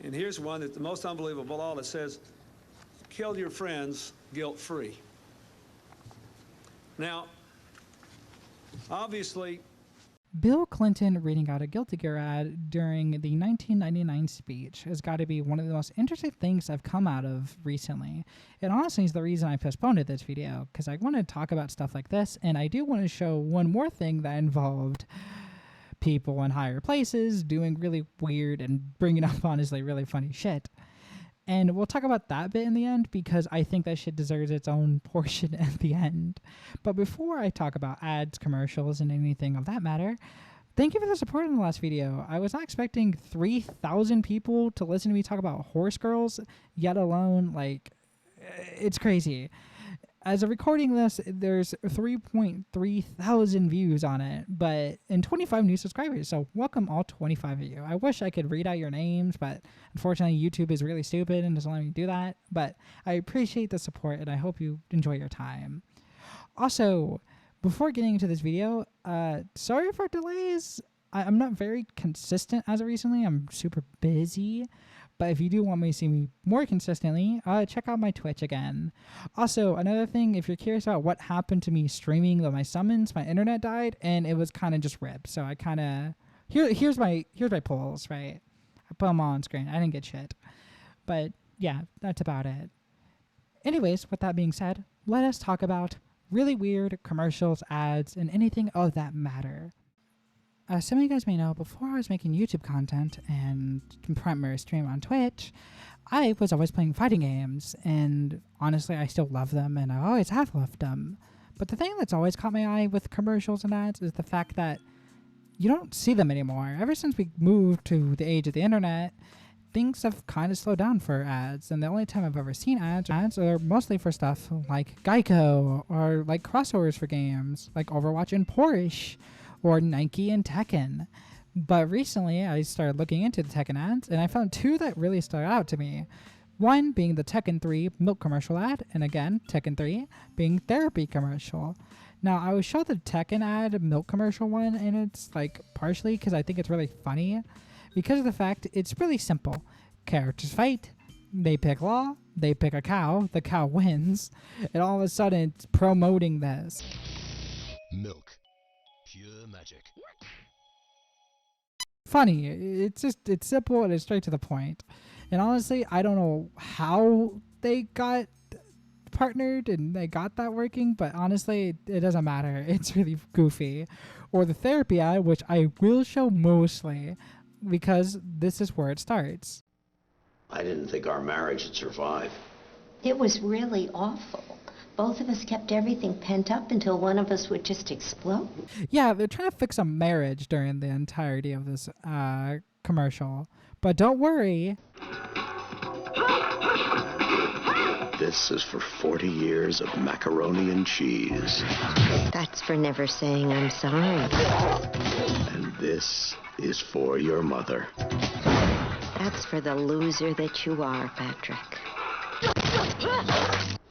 And here's one that's the most unbelievable of all. It says, kill your friends guilt-free. Now, obviously, Bill Clinton reading out a Guilty Gear ad during the 1999 speech has got to be one of the most interesting things I've come out of recently. It honestly is the reason I postponed this video, because I want to talk about stuff like this, and I do want to show one more thing that involved people in higher places doing really weird and bringing up honestly really funny shit. And we'll talk about that bit in the end because I think that shit deserves its own portion at the end. But before I talk about ads, commercials, and anything of that matter, thank you for the support in the last video. I was not expecting 3,000 people to listen to me talk about horse girls, yet alone, like, it's crazy. As of recording this, there's 3.3 thousand views on it, but and 25 new subscribers. So welcome all 25 of you. I wish I could read out your names, but unfortunately YouTube is really stupid and doesn't let me do that. But I appreciate the support and I hope you enjoy your time. Also, before getting into this video, sorry for delays. I'm not very consistent as of recently. I'm super busy. But if you do want me to see me more consistently, check out my Twitch again. Also, another thing, if you're curious about what happened to me streaming my summons, my internet died and it was kind of just ripped. So I kind of here's my polls, right? I put them all on screen. I didn't get shit. But yeah, that's about it. Anyways, with that being said, let us talk about really weird commercials, ads, and anything of that matter. Some of you guys may know, before I was making YouTube content and primary stream on Twitch, I was always playing fighting games, and honestly, I still love them, and I always have loved them. But the thing that's always caught my eye with commercials and ads is the fact that you don't see them anymore. Ever since we moved to the age of the internet, things have kind of slowed down for ads, and the only time I've ever seen ads are mostly for stuff like Geico, or like crossovers for games, like Overwatch and Porsche, or Nike and Tekken. But recently I started looking into the Tekken ads and I found two that really stood out to me. One being the Tekken 3 milk commercial ad, and again, Tekken 3 being therapy commercial. Now I will show the Tekken ad milk commercial one, and it's like partially because I think it's really funny because of the fact it's really simple. Characters fight, they pick law, they pick a cow, the cow wins, and all of a sudden it's promoting this. Milk. Pure magic. Funny. It's simple and it's straight to the point. And honestly, I don't know how they got partnered and they got that working, but honestly, it doesn't matter. It's really goofy. Or the therapy ad, which I will show mostly because this is where it starts. I didn't think our marriage would survive. It was really awful. Both of us kept everything pent up until one of us would just explode. Yeah, they're trying to fix a marriage during the entirety of this commercial. But don't worry. This is for 40 years of macaroni and cheese. That's for never saying I'm sorry. And this is for your mother. That's for the loser that you are, Patrick.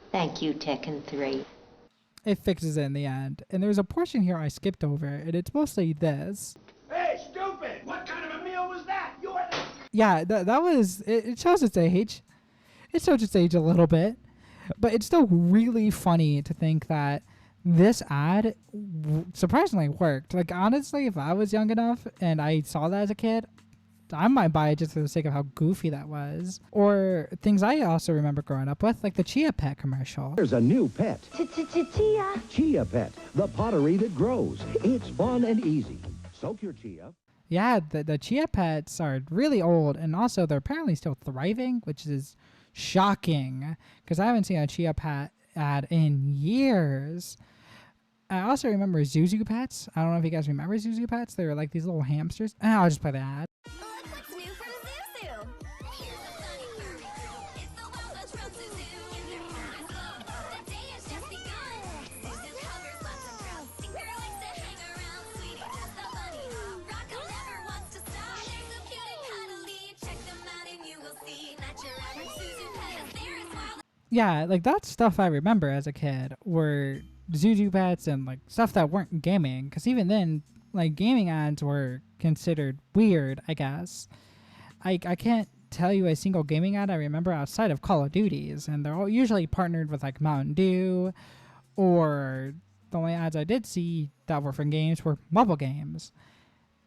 Thank you, Tekken 3. It fixes it in the end. And there's a portion here I skipped over, and it's mostly this. Hey, stupid! What kind of a meal was that? You are the... Yeah, that was... It shows its age. It shows its age a little bit. But it's still really funny to think that this ad surprisingly worked. Like, honestly, if I was young enough and I saw that as a kid, I might buy it just for the sake of how goofy that was. Or things I also remember growing up with, like the Chia Pet commercial. There's a new pet. Chia. Chia Pet, the pottery that grows. It's fun and easy. Soak your chia. Yeah, the Chia Pets are really old, and also they're apparently still thriving, which is shocking, because I haven't seen a Chia Pet ad in years. I also remember Zuzu Pets. I don't know if you guys remember Zuzu Pets. They were like these little hamsters. I'll just play the ad. Look what's new from Zuzu! Here's the funny part. It's the Wild Bunch from Zuzu. Give your eyes low. The day has just begun. Zuzu covers lots of ground. Tinker likes to hang around. Sweetie does the bunny hop. Rocco never wants to stop. They're so cute and cuddly. Check them out and you will see. Not your average Zuzu pet. They're as wild. Yeah, like that's stuff I remember as a kid, were Zuzu Pets and like stuff that weren't gaming, because even then, like gaming ads were considered weird, I guess. I can't tell you a single gaming ad I remember outside of Call of Duties, and they're all usually partnered with like Mountain Dew, or the only ads I did see that were from games were mobile games.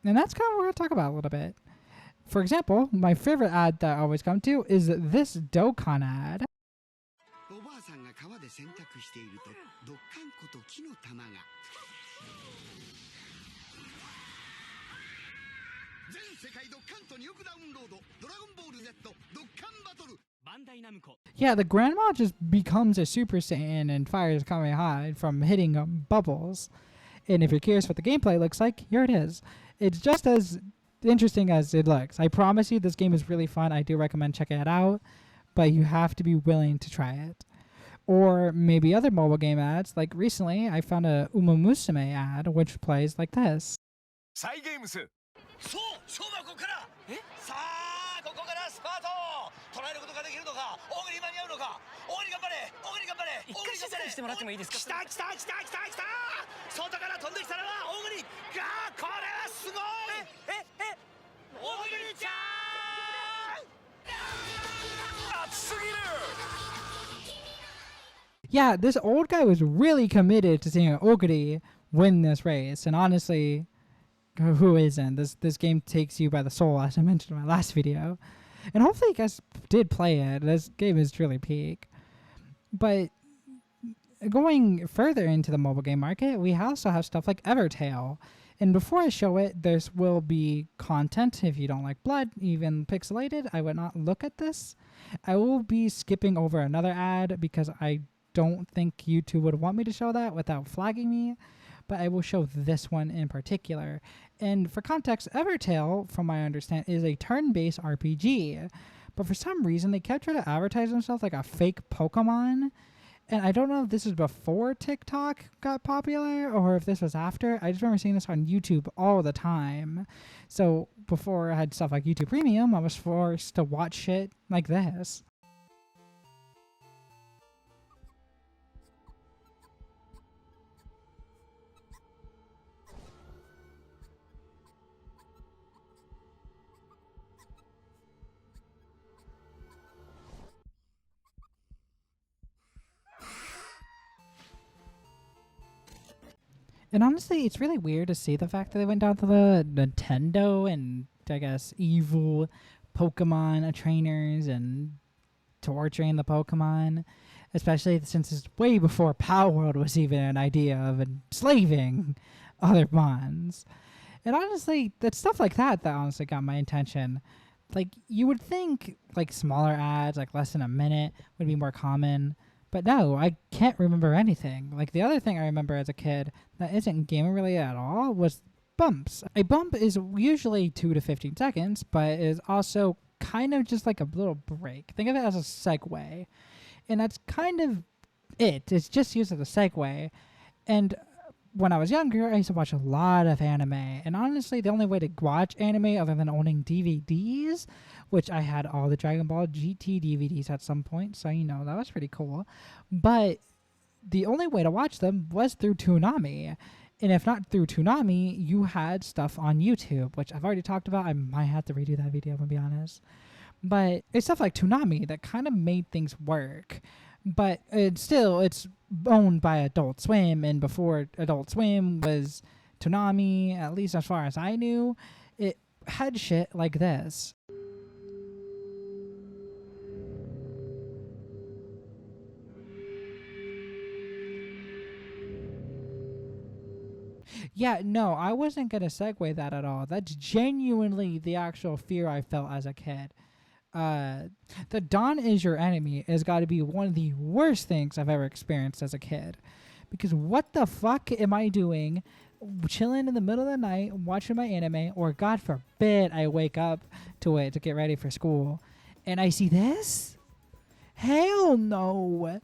And that's kind of what we're going to talk about a little bit. For example, my favorite ad that I always come to is this Dokkan ad. おばあさんが川で洗濯しているとドッカンこと木の玉が全世界ドッカンと2億ダウンロードドラゴンボール Z ドッカンバトルバンダイナムコ Yeah, the grandma just becomes a Super Saiyan and fires Kamehameha from hitting bubbles. And if you're curious what the gameplay looks like, here it is. It's just as interesting as it looks. I promise you this game is really fun. I do recommend checking it out, but you have to be willing to try it. Or maybe other mobile game ads. Like recently, I found a Uma Musume ad which plays like this. サイゲームスそう勝負はここからさあここからスパート捉えることができるのか大栗間に合うのか大栗頑張れ大栗頑張れ大栗頑張れしてもらってもいいですか来た来た来た来た来た外から飛んできたのは大栗がこれはすごい大栗ちゃん熱すぎる Yeah, this old guy was really committed to seeing Oguri win this race. And honestly, who isn't? This game takes you by the soul, as I mentioned in my last video. And hopefully you guys did play it. This game is truly peak. But going further into the mobile game market, we also have stuff like Evertail. And before I show it, there will be content. If you don't like blood, even pixelated, I would not look at this. I will be skipping over another ad because I don't think YouTube would want me to show that without flagging me, but I will show this one in particular. And for context, Evertail, from my understanding, is a turn-based RPG, but for some reason they kept trying to advertise themselves like a fake Pokemon, and I don't know if this is before TikTok got popular or if this was after. I just remember seeing this on YouTube all the time. So before I had stuff like YouTube Premium, I was forced to watch shit like this. And honestly, it's really weird to see the fact that they went down to the Nintendo and, I guess, evil Pokemon trainers and torturing the Pokemon, especially since it's way before Power World was even an idea of enslaving other Mons. And honestly, it's stuff like that honestly got my attention. Like, you would think, like, smaller ads, like less than a minute, would be more common. But no, I can't remember anything. Like, the other thing I remember as a kid that isn't gaming related at all was bumps. A bump is usually 2 to 15 seconds, but is also kind of just like a little break. Think of it as a segue. And that's kind of it. It's just used as a segue. And when I was younger, I used to watch a lot of anime. And honestly, the only way to watch anime other than owning DVDs, which I had all the Dragon Ball GT DVDs at some point, so you know, that was pretty cool. But the only way to watch them was through Toonami. And if not through Toonami, you had stuff on YouTube, which I've already talked about. I might have to redo that video, I'm gonna be honest. But it's stuff like Toonami that kind of made things work. But it's owned by Adult Swim, and before Adult Swim was Toonami, at least as far as I knew, it had shit like this. Yeah, no, I wasn't going to segue that at all. That's genuinely the actual fear I felt as a kid. The Dawn is Your Enemy has got to be one of the worst things I've ever experienced as a kid. Because what the fuck am I doing chilling in the middle of the night watching my anime, or God forbid I wake up to it to get ready for school, and I see this? Hell no.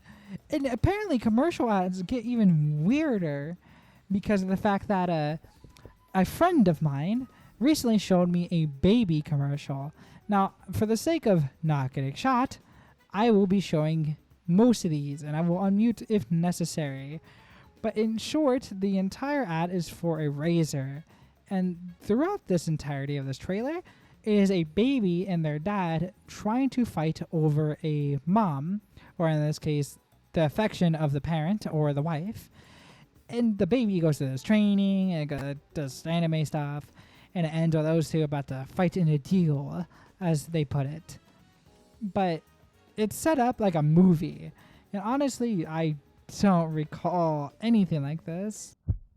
And apparently commercial ads get even weirder because of the fact that a friend of mine recently showed me a baby commercial. Now, for the sake of not getting shot, I will be showing most of these, and I will unmute if necessary. But in short, the entire ad is for a razor. And throughout this entirety of this trailer, It is a baby and their dad trying to fight over a mom, or in this case, the affection of the parent or the wife. And the baby goes to this training and does anime stuff, and it ends with those two about to fight in a duel, as they put it. But it's set up like a movie, and honestly, I don't recall anything like this.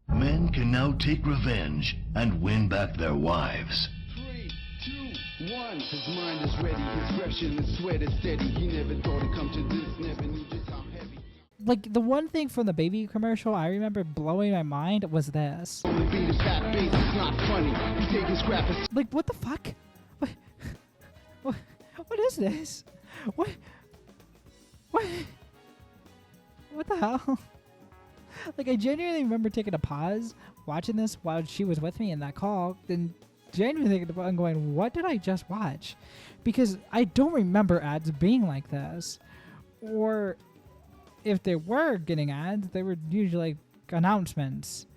Men can now take revenge and win back their wives. 3, 2, 1. His mind is ready, his fresh and his sweat is steady. He never thought it'd come to this, never knew just how heavy. Like, the one thing from the baby commercial I remember blowing my mind was this. On the beat, his fat bass, it's not funny. He take his crap and Like, what the fuck? What is this? What the hell? Like, I genuinely remember taking a pause, watching this while she was with me in that call, then genuinely thinking about and going, what did I just watch? Because I don't remember ads being like this. Or if they were getting ads, they were usually like announcements,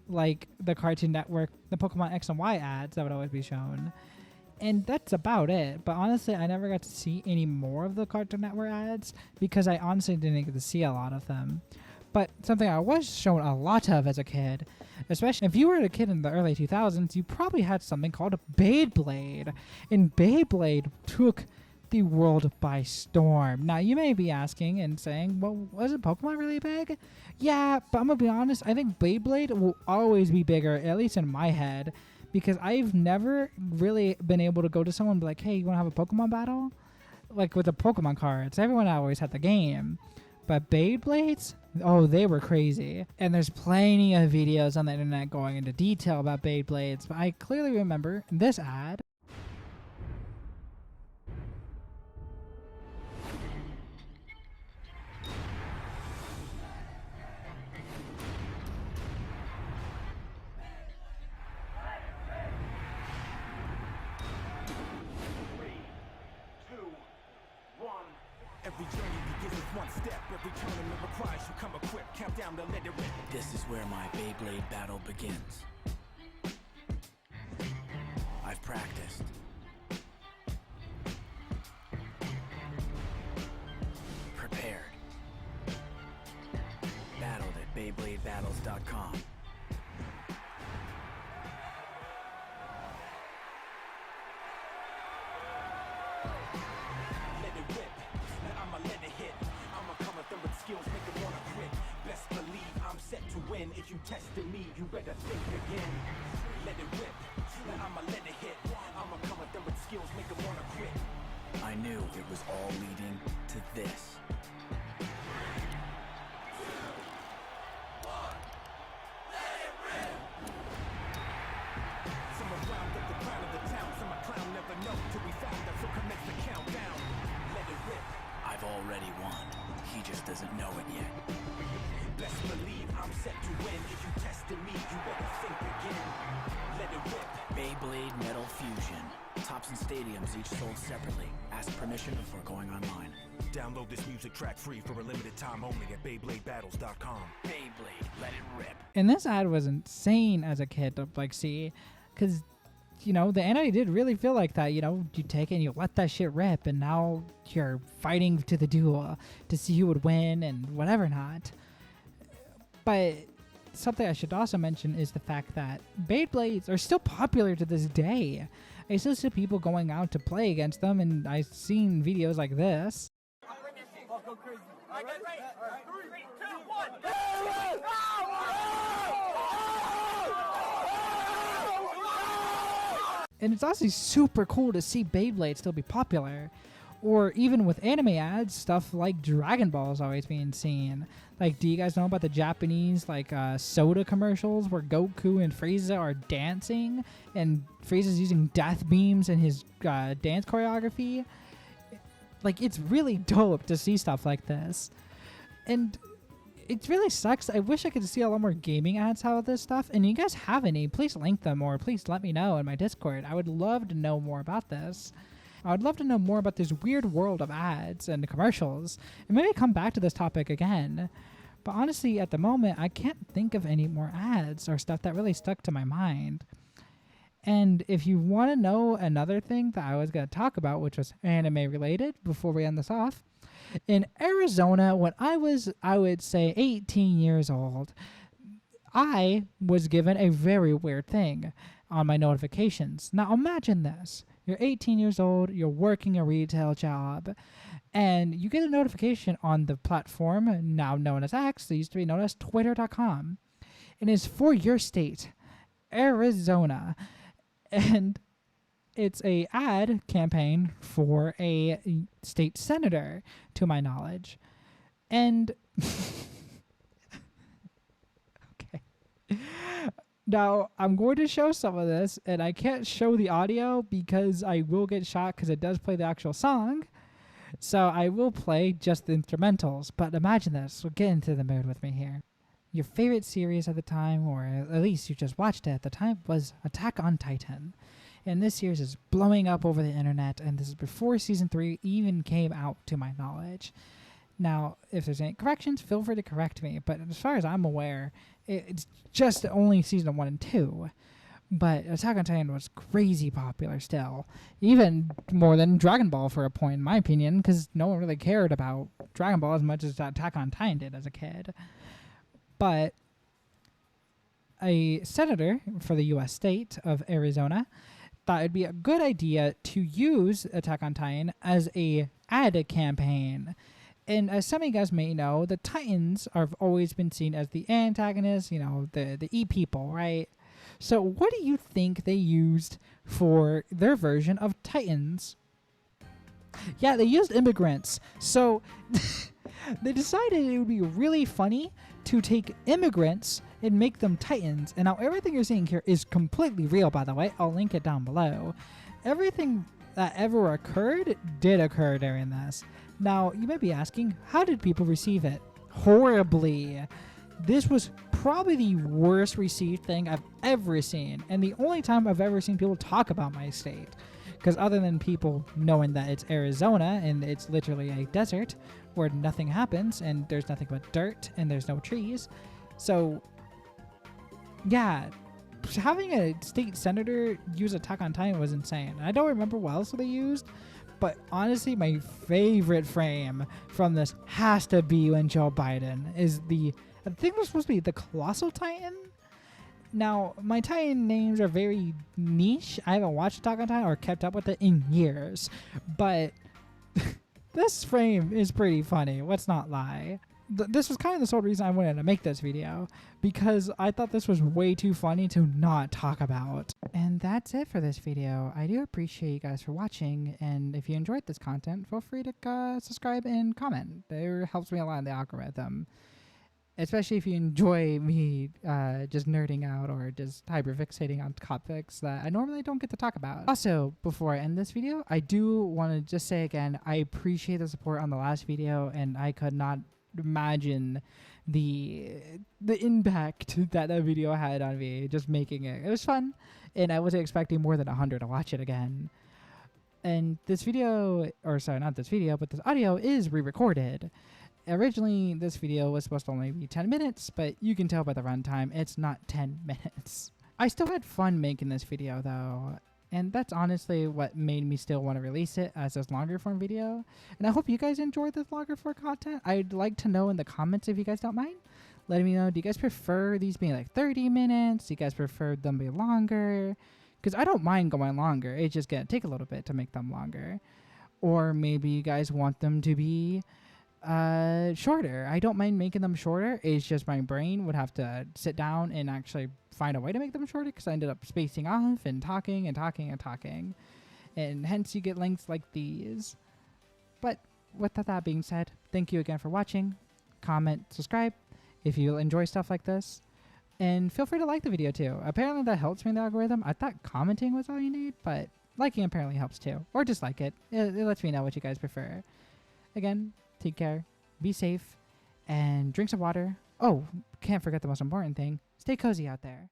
like the Cartoon Network, the Pokemon X and Y ads that would always be shown. And that's about it. But honestly, I never got to see any more of the Cartoon Network ads because I honestly didn't get to see a lot of them. But something I was shown a lot of as a kid, especially if you were a kid in the early 2000s, you probably had something called Beyblade. And Beyblade took the world by storm. Now, you may be asking and saying, well, wasn't Pokemon really big? Yeah, but I'm going to be honest, I think Beyblade will always be bigger, at least in my head, because I've never really been able to go to someone and be like, hey, you want to have a Pokemon battle? Like with the Pokemon cards. Everyone always had the game. But Beyblades? Oh, they were crazy. And there's plenty of videos on the internet going into detail about Beyblades, but I clearly remember this ad. Every journey begins with one step. Every tournament requires you come equipped. Count down to let it rip. This is where my Beyblade battle begins. I've practiced. Prepared. Battled at BeybladeBattles.com. Let it rip. Now I'ma let it hit. I'ma come at them with skills, make them wanna quit. Best believe I'm set to win. If you tested me, you better think again. Let it rip. Now I'ma let it hit. I'ma come at them with skills, make them wanna quit. I knew it was all leading to this. Someone round up the crown of the town. Some a clown never know till we found out. So commence the countdown. Let it rip. I've already won. He just doesn't know it yet. Best believe I'm set to win. If you tested me, you better think again. Let it rip. Beyblade Metal Fusion. Tops and stadiums each sold separately. Ask permission before going online. Download this music track free for a limited time only at BeybladeBattles.com. Beyblade, let it rip. And this ad was insane as a kid to like see, because you know the anime did really feel like that. You know, you take it and you let that shit rip, and now you're fighting to the duel to see who would win and whatever not. But something I should also mention is the fact that Beyblades are still popular to this day. I still see people going out to play against them, and I've seen videos like this. And it's honestly super cool to see Beyblade still be popular. Or even with anime ads, stuff like Dragon Ball is always being seen. Like, do you guys know about the Japanese, like, soda commercials where Goku and Frieza are dancing and Frieza's using death beams in his dance choreography? Like, it's really dope to see stuff like this. And it really sucks. I wish I could see a lot more gaming ads out of this stuff. And you guys have any, please link them or please let me know in my Discord. I would love to know more about this. I would love to know more about this weird world of ads and commercials, and maybe come back to this topic again. But honestly, at the moment, I can't think of any more ads or stuff that really stuck to my mind. And if you want to know another thing that I was going to talk about, which was anime related, before we end this off, in Arizona, when I would say 18 years old, I was given a very weird thing on my notifications. Now imagine this. You're 18 years old, you're working a retail job, and you get a notification on the platform now known as X, that used to be known as Twitter.com. And it's for your state, Arizona. And it's a ad campaign for a state senator, to my knowledge. And okay. Now, I'm going to show some of this, and I can't show the audio because I will get shot because it does play the actual song. So I will play just the instrumentals. But imagine this. So get into the mood with me here. Your favorite series at the time, or at least you just watched it at the time, was Attack on Titan. And this series is blowing up over the internet, and this is before Season 3 even came out, to my knowledge. Now, if there's any corrections, feel free to correct me, but as far as I'm aware, it's just only Season 1 and 2. But Attack on Titan was crazy popular still, even more than Dragon Ball for a point, in my opinion, because no one really cared about Dragon Ball as much as Attack on Titan did as a kid. But a senator for the U.S. state of Arizona thought it'd be a good idea to use Attack on Titan as a ad campaign. And as some of you guys may know, the Titans have always been seen as the antagonists, you know, the E-people, right? So what do you think they used for their version of Titans? Yeah, they used immigrants. So they decided it would be really funny to take immigrants and make them Titans. And now everything you're seeing here is completely real, by the way. I'll link it down below. Everything that ever occurred did occur during this. Now, you might be asking, how did people receive it? Horribly. This was probably the worst received thing I've ever seen, and the only time I've ever seen people talk about my state. Because other than people knowing that it's Arizona and it's literally a desert where nothing happens and there's nothing but dirt and there's no trees. So, yeah, having a state senator use Attack on Titan was insane. I don't remember what else they used, but honestly, my favorite frame from this has to be when Joe Biden is I think it was supposed to be the Colossal Titan. Now, my Titan names are very niche. I haven't watched Attack on Titan or kept up with it in years, but this frame is pretty funny. Let's not lie. This was kind of the sole reason I wanted to make this video, because I thought this was way too funny to not talk about. And that's it for this video. I do appreciate you guys for watching, and if you enjoyed this content, feel free to subscribe and comment. It helps me a lot in the algorithm. Especially if you enjoy me just nerding out or just hyperfixating on topics that I normally don't get to talk about. Also, before I end this video, I do want to just say again, I appreciate the support on the last video, and I could not imagine the impact that video had on me just making it. It was fun, and I wasn't expecting more than 100 to watch it again. And this video, or sorry, not this video, but this audio is re-recorded. Originally, this video was supposed to only be 10 minutes, but you can tell by the runtime, it's not 10 minutes. I still had fun making this video, though, and that's honestly what made me still want to release it as this longer form video. And I hope you guys enjoyed this longer form content. I'd like to know in the comments if you guys don't mind. Let me know, do you guys prefer these being like 30 minutes? Do you guys prefer them being longer? Because I don't mind going longer. It's just going to take a little bit to make them longer. Or maybe you guys want them to be shorter. I don't mind making them shorter. It's just my brain would have to sit down and actually find a way to make them shorter, because I ended up spacing off and talking and talking and talking, and hence you get lengths like these. But with that being said, thank you again for watching. Comment, subscribe if you enjoy stuff like this, and feel free to like the video too. Apparently that helps me in the algorithm. I thought commenting was all you need, but liking apparently helps too, or dislike it. It lets me know what you guys prefer. Again, take care, be safe, and drink some water. Oh, can't forget the most important thing. Stay cozy out there.